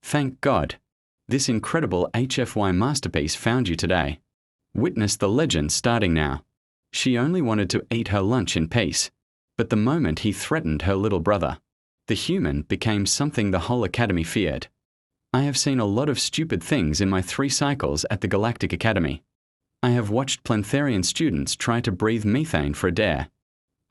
Thank God. This incredible HFY masterpiece found you today. Witness the legend starting now. She only wanted to eat her lunch in peace, but the moment he threatened her little brother, the human became something the whole Academy feared. I have seen a lot of stupid things in my 3 cycles at the Galactic Academy. I have watched Planetherian students try to breathe methane for a dare.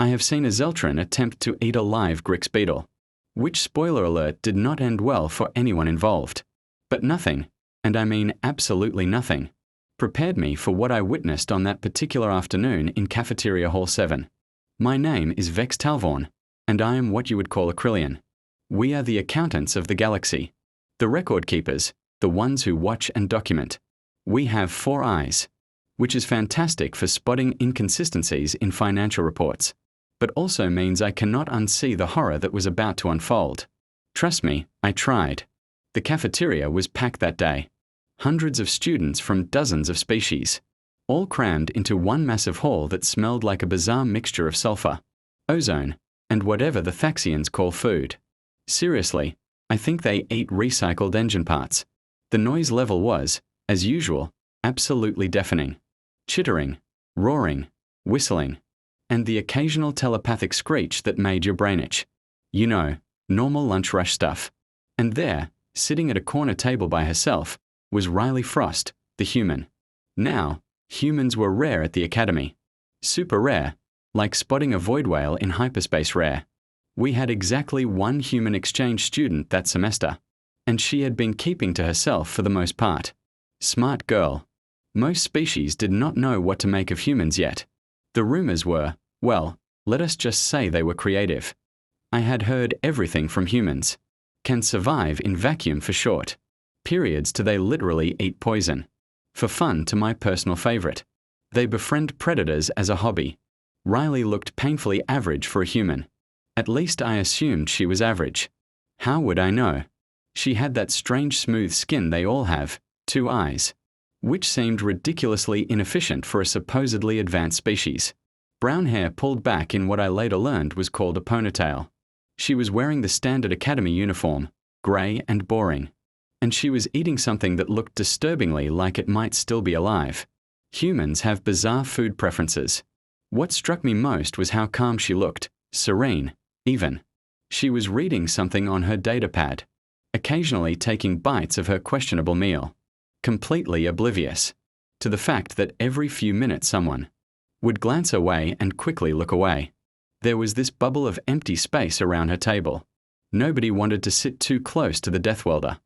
I have seen a Zeltron attempt to eat a live Grix beetle, which, spoiler alert, did not end well for anyone involved. But nothing, and I mean absolutely nothing, prepared me for what I witnessed on that particular afternoon in Cafeteria Hall 7. My name is Vex Talvorn, and I am what you would call a Krillian. We are the accountants of the galaxy, the record keepers, the ones who watch and document. We have 4 eyes, which is fantastic for spotting inconsistencies in financial reports, but also means I cannot unsee the horror that was about to unfold. Trust me, I tried. The cafeteria was packed that day. Hundreds of students from dozens of species, all crammed into one massive hall that smelled like a bizarre mixture of sulfur, ozone, and whatever the Thaxians call food. Seriously, I think they eat recycled engine parts. The noise level was, as usual, absolutely deafening. Chittering, roaring, whistling, and the occasional telepathic screech that made your brain itch. You know, normal lunch rush stuff. And there, sitting at a corner table by herself, was Riley Frost, the human. Now, humans were rare at the Academy. Super rare, like spotting a void whale in hyperspace rare. We had exactly 1 human exchange student that semester, and she had been keeping to herself for the most part. Smart girl. Most species did not know what to make of humans yet. The rumors were, well, let us just say they were creative. I had heard everything from humans. Can survive in vacuum for short. Periods to they literally eat poison. For fun to my personal favorite. They befriend predators as a hobby. Riley looked painfully average for a human. At least I assumed she was average. How would I know? She had that strange smooth skin they all have, 2 eyes, which seemed ridiculously inefficient for a supposedly advanced species. Brown hair pulled back in what I later learned was called a ponytail. She was wearing the standard Academy uniform, grey and boring. And she was eating something that looked disturbingly like it might still be alive. Humans have bizarre food preferences. What struck me most was how calm she looked, serene, even. She was reading something on her datapad, occasionally taking bites of her questionable meal, completely oblivious to the fact that every few minutes someone would glance away and quickly look away. There was this bubble of empty space around her table. Nobody wanted to sit too close to the Deathworlder.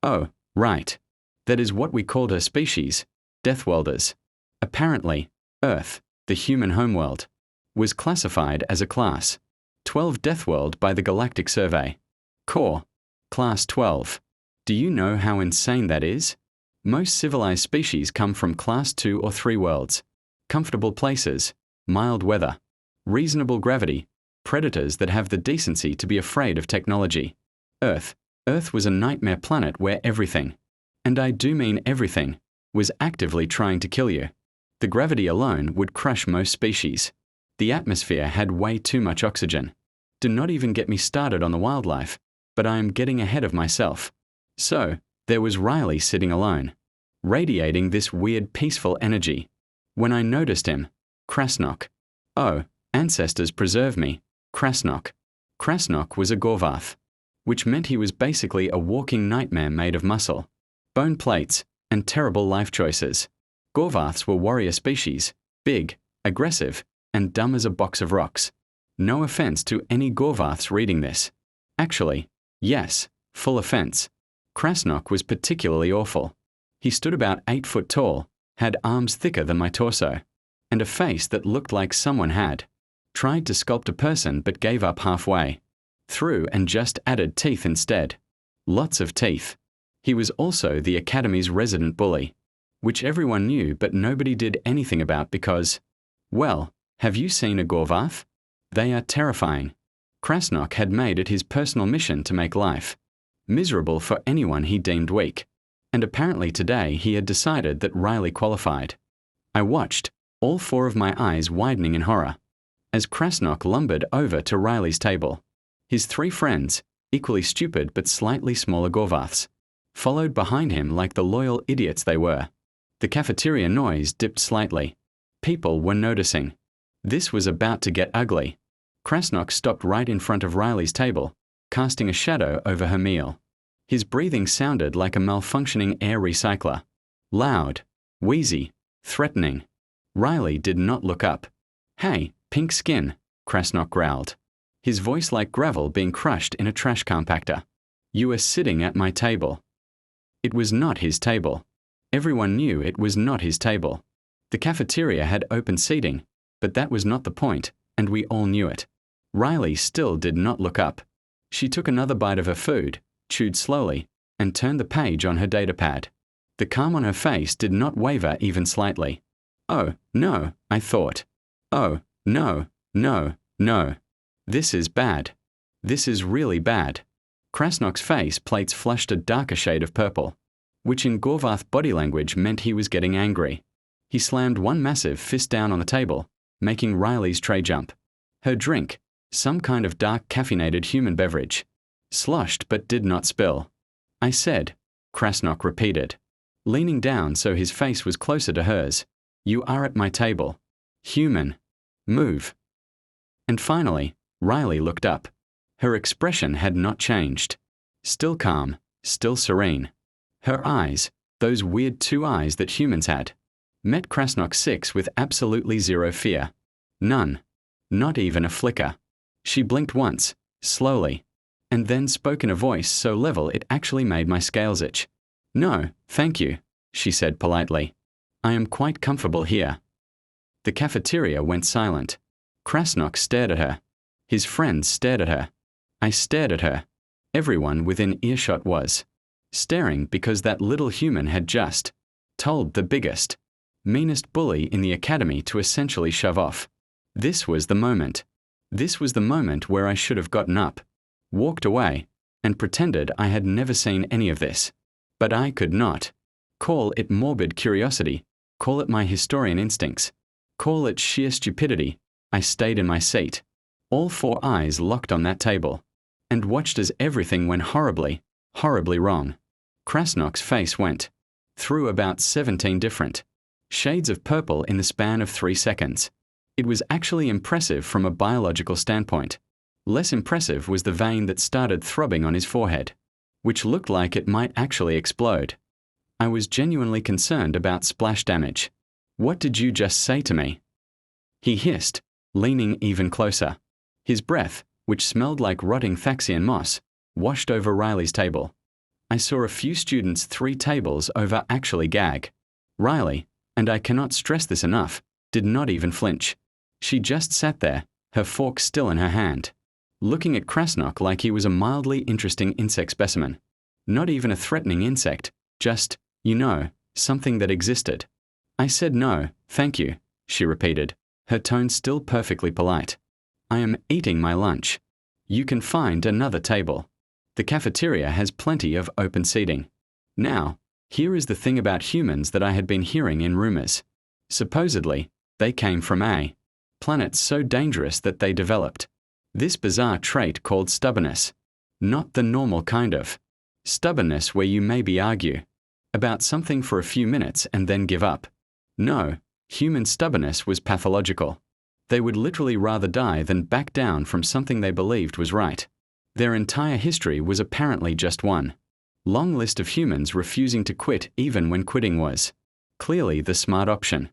Oh, right. That is what we called her species, Deathworlders. Apparently, Earth, the human homeworld, was classified as a class 12 Deathworld by the Galactic Survey. Core, Class 12. Do you know how insane that is? Most civilized species come from Class 2 or 3 worlds. Comfortable places, mild weather, reasonable gravity, predators that have the decency to be afraid of technology. Earth was a nightmare planet where everything, and I do mean everything, was actively trying to kill you. The gravity alone would crush most species. The atmosphere had way too much oxygen. Do not even get me started on the wildlife, but I am getting ahead of myself. So, there was Riley sitting alone, radiating this weird peaceful energy. When I noticed him, Krasnok. Oh, ancestors preserve me, Krasnok. Krasnok was a Gorvath, which meant he was basically a walking nightmare made of muscle, bone plates, and terrible life choices. Gorvaths were warrior species, big, aggressive, and dumb as a box of rocks. No offense to any Gorvaths reading this. Actually, yes, full offense. Krasnok was particularly awful. He stood about 8 foot tall, had arms thicker than my torso, and a face that looked like someone had tried to sculpt a person but gave up halfway. Threw and just added teeth instead. Lots of teeth. He was also the Academy's resident bully, which everyone knew but nobody did anything about because, well, have you seen a Gorvath? They are terrifying. Krasnok had made it his personal mission to make life miserable for anyone he deemed weak, and apparently today he had decided that Riley qualified. I watched, all 4 of my eyes widening in horror, as Krasnok lumbered over to Riley's table. His 3 friends, equally stupid but slightly smaller Gorvaths, followed behind him like the loyal idiots they were. The cafeteria noise dipped slightly. People were noticing. This was about to get ugly. Krasnok stopped right in front of Riley's table, casting a shadow over her meal. His breathing sounded like a malfunctioning air recycler. Loud, wheezy, threatening. Riley did not look up. "Hey, pink skin," Krasnok growled, his voice like gravel being crushed in a trash compactor. "You are sitting at my table." It was not his table. Everyone knew it was not his table. The cafeteria had open seating, but that was not the point, and we all knew it. Riley still did not look up. She took another bite of her food, chewed slowly, and turned the page on her datapad. The calm on her face did not waver even slightly. "Oh, no," I thought. "Oh, no, no, no. This is bad. This is really bad." Krasnok's face plates flushed a darker shade of purple, which in Gorvath body language meant he was getting angry. He slammed one massive fist down on the table, making Riley's tray jump. Her drink, some kind of dark caffeinated human beverage, sloshed but did not spill. "I said," Krasnok repeated, leaning down so his face was closer to hers, "you are at my table. Human. Move." And finally, Riley looked up. Her expression had not changed. Still calm, still serene. Her eyes, those weird two eyes that humans had, met Krasnok 6 with absolutely zero fear. None. Not even a flicker. She blinked once, slowly, and then spoke in a voice so level it actually made my scales itch. "No, thank you," she said politely. "I am quite comfortable here." The cafeteria went silent. Krasnok stared at her. His friends stared at her. I stared at her. Everyone within earshot was staring because that little human had just told the biggest, meanest bully in the academy to essentially shove off. This was the moment. This was the moment where I should have gotten up, walked away, and pretended I had never seen any of this. But I could not. Call it morbid curiosity, call it my historian instincts, call it sheer stupidity. I stayed in my seat, all four eyes locked on that table, and watched as everything went horribly, horribly wrong. Krasnok's face went through about 17 different shades of purple in the span of 3 seconds. It was actually impressive from a biological standpoint. Less impressive was the vein that started throbbing on his forehead, which looked like it might actually explode. I was genuinely concerned about splash damage. "What did you just say to me?" He hissed, leaning even closer. His breath, which smelled like rotting Thaxian moss, washed over Riley's table. I saw a few students 3 tables over actually gag. Riley, and I cannot stress this enough, did not even flinch. She just sat there, her fork still in her hand, looking at Krasnok like he was a mildly interesting insect specimen. Not even a threatening insect, just, something that existed. "I said no, thank you," she repeated, her tone still perfectly polite. "I am eating my lunch. You can find another table. The cafeteria has plenty of open seating." Now, here is the thing about humans that I had been hearing in rumors. Supposedly, they came from a planet so dangerous that they developed this bizarre trait called stubbornness. Not the normal kind of stubbornness where you maybe argue about something for a few minutes and then give up. No, human stubbornness was pathological. They would literally rather die than back down from something they believed was right. Their entire history was apparently just one long list of humans refusing to quit even when quitting was clearly the smart option.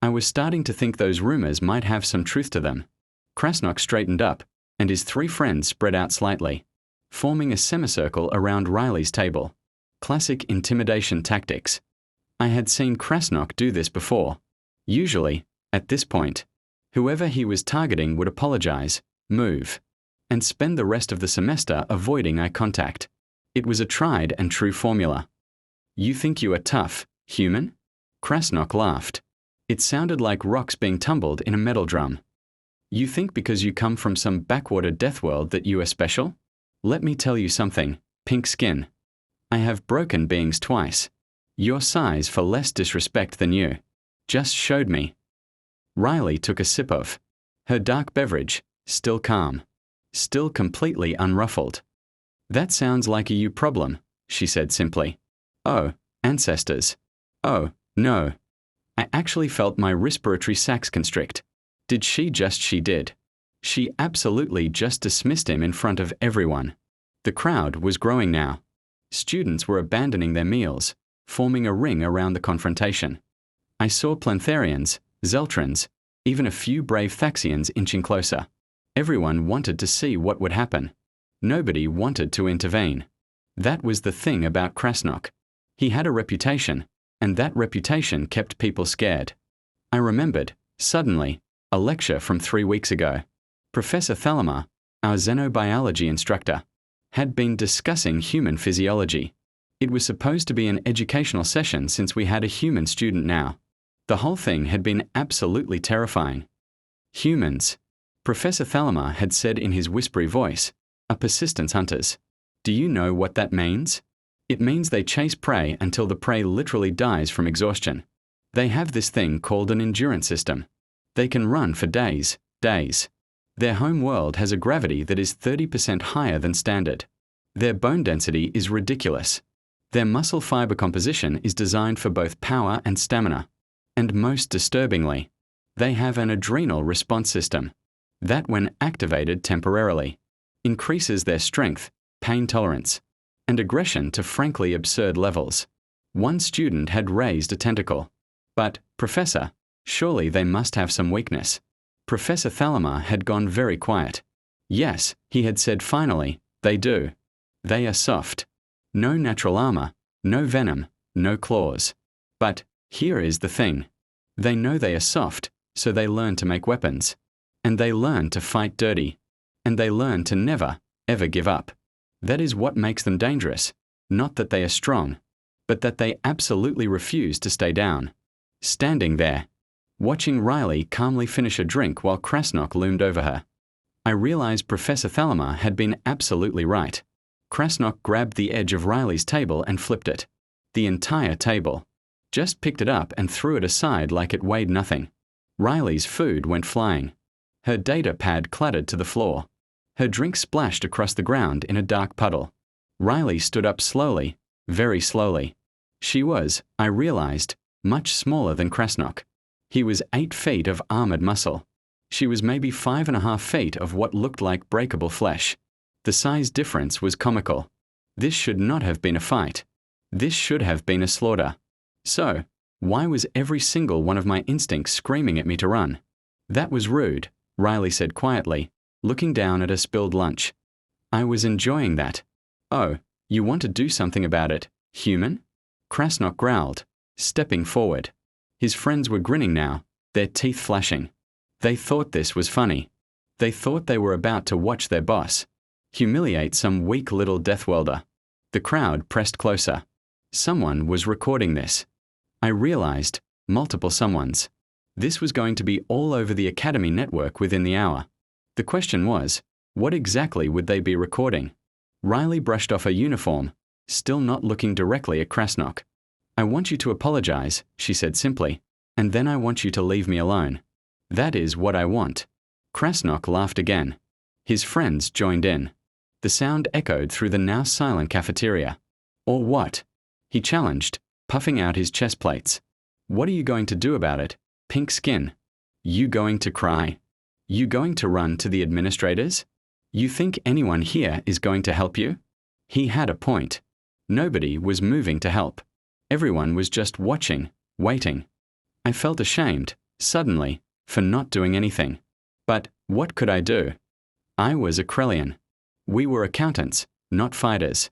I was starting to think those rumors might have some truth to them. Krasnok straightened up, and his 3 friends spread out slightly, forming a semicircle around Riley's table. Classic intimidation tactics. I had seen Krasnok do this before. Usually, at this point, whoever he was targeting would apologize, move, and spend the rest of the semester avoiding eye contact. It was a tried and true formula. "You think you are tough, human?" Krasnok laughed. It sounded like rocks being tumbled in a metal drum. "You think because you come from some backwater Deathworld that you are special? Let me tell you something, pink skin. I have broken beings twice. Your size for less disrespect than you just showed me." Riley took a sip of her dark beverage, still calm, still completely unruffled. "That sounds like a you problem," she said simply. Oh, ancestors. Oh, no. I actually felt my respiratory sacs constrict. Did she did. She absolutely just dismissed him in front of everyone. The crowd was growing now. Students were abandoning their meals, forming a ring around the confrontation. I saw Plantharians, Zeltrans, even a few brave Thaxians inching closer. Everyone wanted to see what would happen. Nobody wanted to intervene. That was the thing about Krasnok. He had a reputation, and that reputation kept people scared. I remembered, suddenly, a lecture from 3 weeks ago. Professor Thalama, our xenobiology instructor, had been discussing human physiology. It was supposed to be an educational session since we had a human student now. The whole thing had been absolutely terrifying. Humans, Professor Thalama had said in his whispery voice, are persistence hunters. Do you know what that means? It means they chase prey until the prey literally dies from exhaustion. They have this thing called an endurance system. They can run for days. Their home world has a gravity that is 30% higher than standard. Their bone density is ridiculous. Their muscle fiber composition is designed for both power and stamina. And most disturbingly, they have an adrenal response system that, when activated temporarily, increases their strength, pain tolerance, and aggression to frankly absurd levels. One student had raised a tentacle. But, Professor, surely they must have some weakness. Professor Thalama had gone very quiet. Yes, he had said finally, they do. They are soft. No natural armor, no venom, no claws. But here is the thing. They know they are soft, so they learn to make weapons. And they learn to fight dirty. And they learn to never, ever give up. That is what makes them dangerous. Not that they are strong, but that they absolutely refuse to stay down. Standing there, watching Riley calmly finish a drink while Krasnok loomed over her, I realized Professor Thalama had been absolutely right. Krasnok grabbed the edge of Riley's table and flipped it. The entire table. Just picked it up and threw it aside like it weighed nothing. Riley's food went flying. Her data pad clattered to the floor. Her drink splashed across the ground in a dark puddle. Riley stood up slowly, very slowly. She was, I realized, much smaller than Krasnok. He was 8 feet of armored muscle. She was maybe 5.5 feet of what looked like breakable flesh. The size difference was comical. This should not have been a fight. This should have been a slaughter. So, why was every single one of my instincts screaming at me to run? That was rude, Riley said quietly, looking down at her spilled lunch. I was enjoying that. Oh, you want to do something about it, human? Krasnok growled, stepping forward. His friends were grinning now, their teeth flashing. They thought this was funny. They thought they were about to watch their boss humiliate some weak little Deathworlder. The crowd pressed closer. Someone was recording this. I realized, multiple someones. This was going to be all over the Academy network within the hour. The question was, what exactly would they be recording? Riley brushed off her uniform, still not looking directly at Krasnok. I want you to apologize, she said simply, and then I want you to leave me alone. That is what I want. Krasnok laughed again. His friends joined in. The sound echoed through the now silent cafeteria. Or what? He challenged, puffing out his chest plates. What are you going to do about it? Pink skin. You going to cry? You going to run to the administrators? You think anyone here is going to help you? He had a point. Nobody was moving to help. Everyone was just watching, waiting. I felt ashamed, suddenly, for not doing anything. But what could I do? I was a Krellian. We were accountants, not fighters.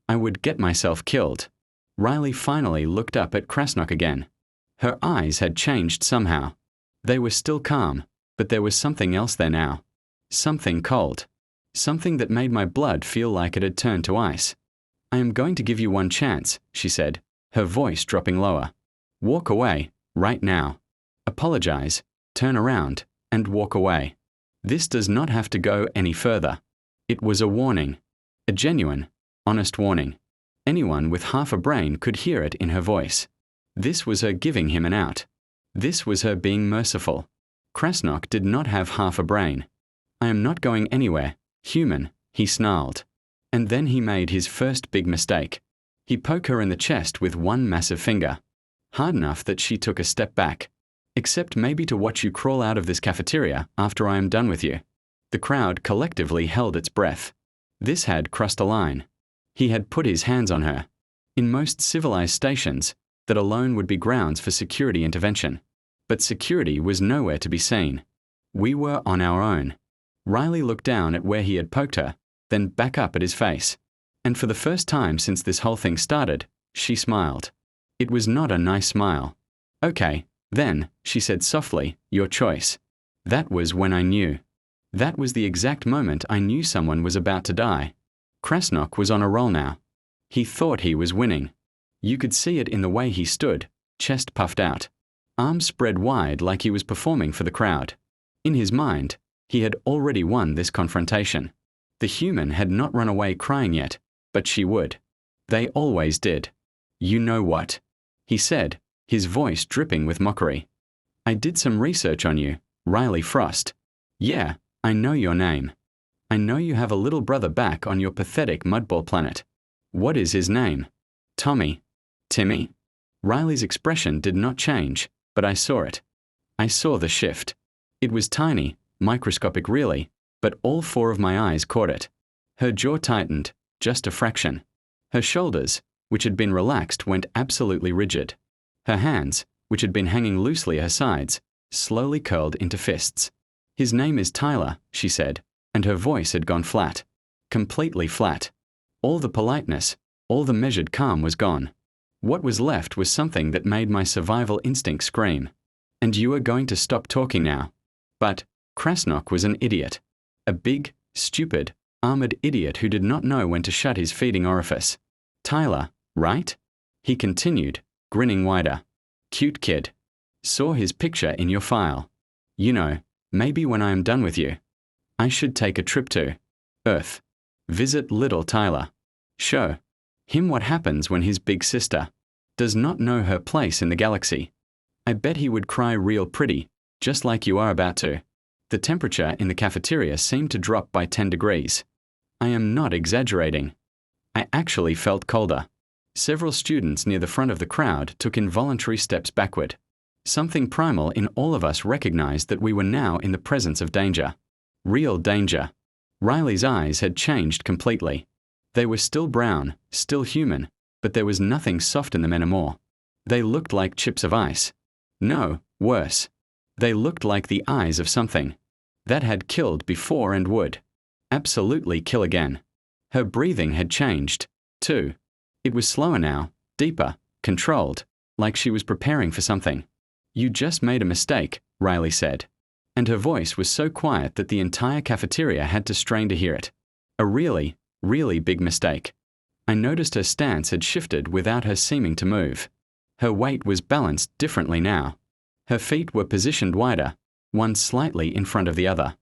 I would get myself killed. Riley finally looked up at Krasnok again. Her eyes had changed somehow. They were still calm, but there was something else there now. Something cold. Something that made my blood feel like it had turned to ice. I am going to give you one chance, she said, her voice dropping lower. Walk away, right now. Apologize, turn around, and walk away. This does not have to go any further. It was a warning. A genuine, honest warning. Anyone with half a brain could hear it in her voice. This was her giving him an out. This was her being merciful. Krasnok did not have half a brain. I am not going anywhere, human, he snarled. And then he made his first big mistake. He poked her in the chest with one massive finger, hard enough that she took a step back. Except maybe to watch you crawl out of this cafeteria after I am done with you. The crowd collectively held its breath. This had crossed a line. He had put his hands on her. In most civilized stations, that alone would be grounds for security intervention. But security was nowhere to be seen. We were on our own. Riley looked down at where he had poked her, then back up at his face. And for the first time since this whole thing started, she smiled. It was not a nice smile. Okay, then, she said softly, your choice. That was when I knew. That was the exact moment I knew someone was about to die. Krasnok was on a roll now. He thought he was winning. You could see it in the way he stood, chest puffed out, arms spread wide like he was performing for the crowd. In his mind, he had already won this confrontation. The human had not run away crying yet, but she would. They always did. You know what? He said, his voice dripping with mockery. I did some research on you, Riley Frost. Yeah, I know your name. I know you have a little brother back on your pathetic mudball planet. What is his name? Tommy. Timmy? Riley's expression did not change, but I saw it. I saw the shift. It was tiny, microscopic really, but all four of my eyes caught it. Her jaw tightened, just a fraction. Her shoulders, which had been relaxed, went absolutely rigid. Her hands, which had been hanging loosely at her sides, slowly curled into fists. His name is Tyler, she said, and her voice had gone flat. Completely flat. All the politeness, all the measured calm was gone. What was left was something that made my survival instinct scream. And you are going to stop talking now. But Krasnok was an idiot. A big, stupid, armored idiot who did not know when to shut his feeding orifice. Tyler, right? He continued, grinning wider. Cute kid. Saw his picture in your file. You know, maybe when I am done with you, I should take a trip to Earth. Visit little Tyler. Show him what happens when his big sister does not know her place in the galaxy. I bet he would cry real pretty, just like you are about to. The temperature in the cafeteria seemed to drop by 10 degrees. I am not exaggerating. I actually felt colder. Several students near the front of the crowd took involuntary steps backward. Something primal in all of us recognized that we were now in the presence of danger. Real danger. Riley's eyes had changed completely. They were still brown, still human, but there was nothing soft in them anymore. They looked like chips of ice. No, worse. They looked like the eyes of something that had killed before and would absolutely kill again. Her breathing had changed, too. It was slower now, deeper, controlled, like she was preparing for something. You just made a mistake, Riley said. And her voice was so quiet that the entire cafeteria had to strain to hear it. A really, really big mistake. I noticed her stance had shifted without her seeming to move. Her weight was balanced differently now. Her feet were positioned wider, one slightly in front of the other.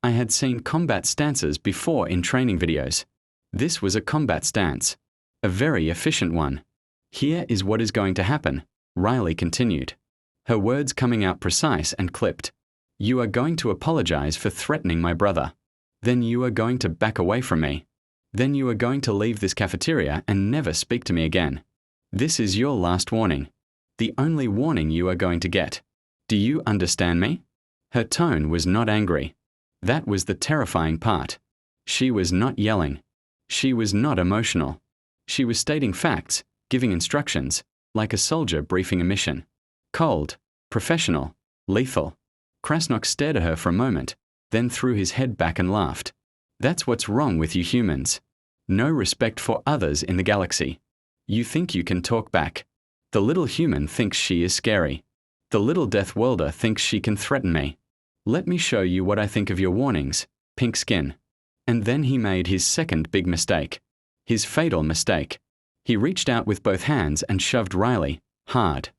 I had seen combat stances before in training videos. This was a combat stance. A very efficient one. Here is what is going to happen, Riley continued. Her words coming out precise and clipped. You are going to apologize for threatening my brother. Then you are going to back away from me. Then you are going to leave this cafeteria and never speak to me again. This is your last warning. The only warning you are going to get. Do you understand me? Her tone was not angry. That was the terrifying part. She was not yelling. She was not emotional. She was stating facts, giving instructions, like a soldier briefing a mission. Cold, professional, lethal. Krasnok stared at her for a moment, then threw his head back and laughed. That's what's wrong with you humans. No respect for others in the galaxy. You think you can talk back. The little human thinks she is scary. The little Deathworlder thinks she can threaten me. Let me show you what I think of your warnings, pink skin. And then he made his second big mistake. His fatal mistake. He reached out with both hands and shoved Riley, hard.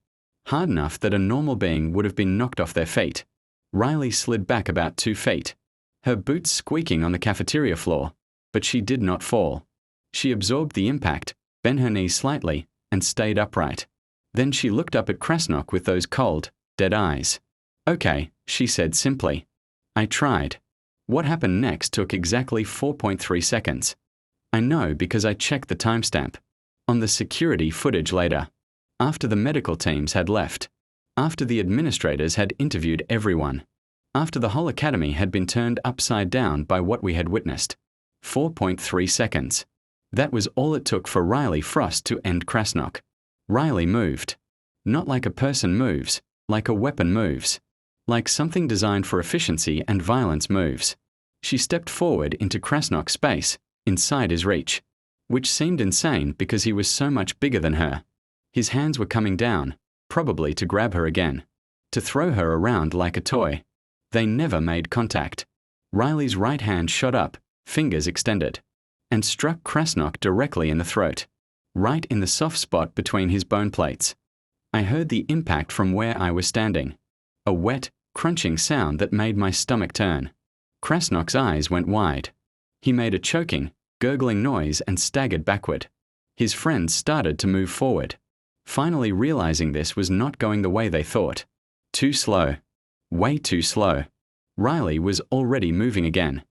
Hard enough that a normal being would have been knocked off their feet. Riley slid back about 2 feet. Her boots squeaking on the cafeteria floor, but she did not fall. She absorbed the impact, bent her knees slightly, and stayed upright. Then she looked up at Krasnok with those cold, dead eyes. Okay, she said simply. I tried. What happened next took exactly 4.3 seconds. I know because I checked the timestamp. On the security footage later. After the medical teams had left. After the administrators had interviewed everyone. After the whole academy had been turned upside down by what we had witnessed. 4.3 seconds. That was all it took for Riley Frost to end Krasnok. Riley moved. Not like a person moves, like a weapon moves. Like something designed for efficiency and violence moves. She stepped forward into Krasnok's space, inside his reach. Which seemed insane because he was so much bigger than her. His hands were coming down, probably to grab her again. To throw her around like a toy. They never made contact. Riley's right hand shot up, fingers extended, and struck Krasnok directly in the throat, right in the soft spot between his bone plates. I heard the impact from where I was standing. A wet, crunching sound that made my stomach turn. Krasnok's eyes went wide. He made a choking, gurgling noise and staggered backward. His friends started to move forward, finally realizing this was not going the way they thought. Too slow. Way too slow. Riley was already moving again.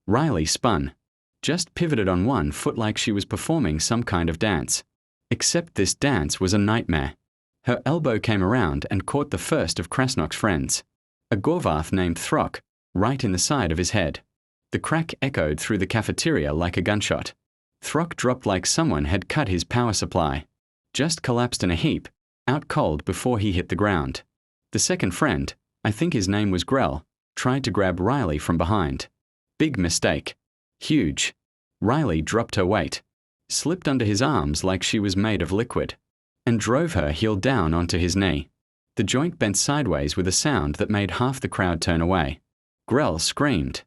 Riley spun. Just pivoted on one foot like she was performing some kind of dance. Except this dance was a nightmare. Her elbow came around and caught the first of Krasnok's friends. A Gorvath named Throk, right in the side of his head. The crack echoed through the cafeteria like a gunshot. Throk dropped like someone had cut his power supply. Just collapsed in a heap, out cold before he hit the ground. The second friend, I think his name was Grell, tried to grab Riley from behind. Big mistake. Huge. Riley dropped her weight, slipped under his arms like she was made of liquid, and drove her heel down onto his knee. The joint bent sideways with a sound that made half the crowd turn away. Grell screamed.